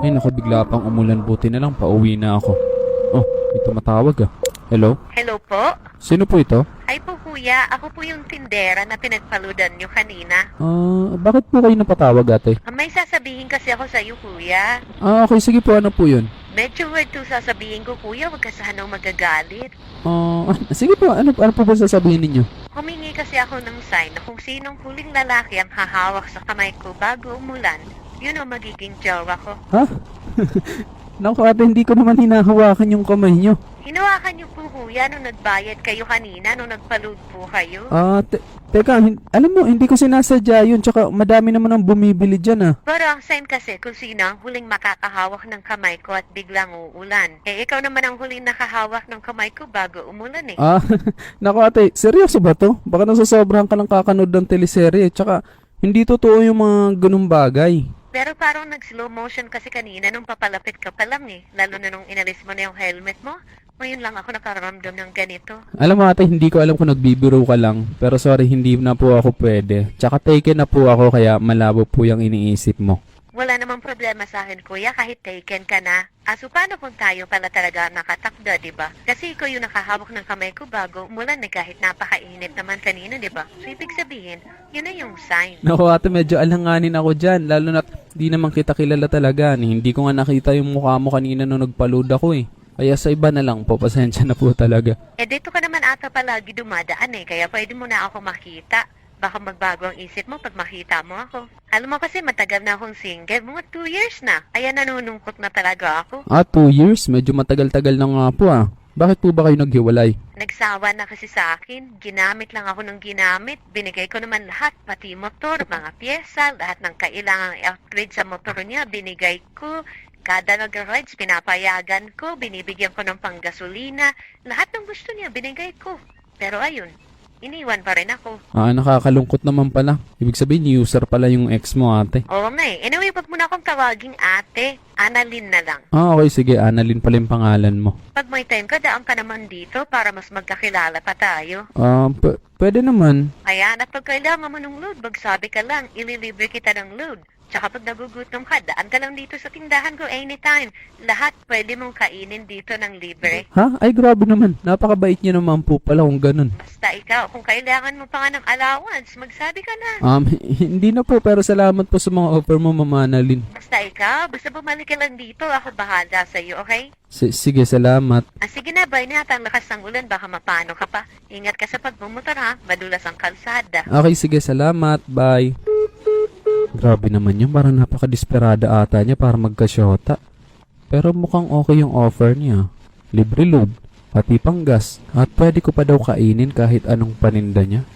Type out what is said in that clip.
Ay naku, bigla pang umulan. Buti na lang, pauwi na ako. Oh, may tumatawag ah. Hello? Hello po? Sino po ito? Ay po kuya, ako po yung tindera na pinagpaludan nyo kanina. Bakit po kayo napatawag ate? May sasabihin kasi ako sa iyo kuya. Okay, sige po, ano po yun? Medyo weird to sasabihin ko kuya, wag ka sanang magagalit. Sige po, ano po ba sasabihin ninyo? Humingi kasi ako ng sign na kung sinong huling lalaki ang hahawak sa kamay ko bago umulan, yun ang magiging jowa ko. Ha? Naku ate, hindi ko naman hinahawakan yung kamay nyo. Hinawakan niyo po kuya nung nagbayad kayo kanina, nung nagpaload po kayo. Teka, alam mo, hindi ko sinasadya yun, tsaka madami naman ang bumibili dyan ah. Pero ang sign kasi kung sino ang huling makakahawak ng kamay ko at biglang uulan. Ikaw naman ang huling nakahawak ng kamay ko bago umulan eh. Naku ate, seryoso ba to? Baka nasasobrahan ka lang kakanood ng teleserye, tsaka hindi totoo yung mga ganung bagay. Pero parang nag-slow motion kasi kanina nung papalapit ka pa lang eh. Lalo na nung inalis mo na yung helmet mo. Ngayon lang ako nakaramdam ng ganito. Alam mo ate, hindi ko alam kung nagbibiro ka lang. Pero sorry, hindi na po ako pwede. Tsaka taken na po ako kaya malabo po yung iniisip mo. Wala namang problema sa akin kuya kahit taken ka na. So paano kung tayo pala talaga nakatakda, diba? Kasi ikaw yung nakahawak ng kamay ko bago umulan eh kahit napakainit naman kanina, diba? So ibig sabihin, yun na yung sign. Naku ate, medyo alanganin ako dyan. Lalo na di naman kita kilala talaga. Hindi ko nga nakita yung mukha mo kanina nung nagpa-load ako eh. Kaya sa iba na lang po, pasensya na po talaga. Dito ka naman ata palagi dumadaan eh, kaya pwede mo na ako makita. Baka magbago ang isip mo pag makita mo ako. Alam mo kasi matagal na akong single, mga 2 years na. Kaya nanunungkot na talaga ako. 2 years? Medyo matagal-tagal na nga po ah. Bakit po ba kayo naghiwalay? Nagsawa na kasi sa akin. Ginamit lang ako ng ginamit. Binigay ko naman lahat, pati motor, mga pyesa, lahat ng kailangang i-upgrade sa motor niya, binigay ko. Kada nag-rides, pinapayagan ko, binibigyan ko ng panggasolina. Lahat ng gusto niya, binigay ko. Pero ayun, iniwan pa rin ako. Nakakalungkot naman pala. Ibig sabihin, user pala yung ex mo ate. Oo nga eh. Anyway, wag mo na akong tawaging ate. Annalyn na lang. Okay, sige. Annalyn pala yung pangalan mo. Pag may time ka, daan ka naman dito para mas magkakilala pa tayo. Pwede naman. Ayan, at pag kailangan mo ng load, magsabi ka lang, ililibre kita ng load. Tsaka pag nagugutom ka, daan ka lang dito sa tindahan ko anytime. Lahat pwede mong kainin dito ng libre. Ha? Ay, grabe naman. Napakabait niyo naman po pala kung ganun. Basta ikaw, kung kailangan mo pa nga ng allowance, magsabi ka na. Hindi na po, pero salamat po sa mga offer mo, Mama Annalyn. Basta ikaw, basta bumalik ka lang dito, ako bahala sa'yo, okay? Sige, salamat. Sige na, bye na. Ang lakas ng ulan, baka mapano ka pa. Ingat ka sa pagmumotor ha, madulas ang kalsada. Okay, sige, salamat. Bye. Grabe naman yun, parang napaka-desperada ata niya para magkasyota. Pero mukhang okay yung offer niya. Libre load, pati pang gas, at pwede ko pa daw kainin kahit anong paninda niya.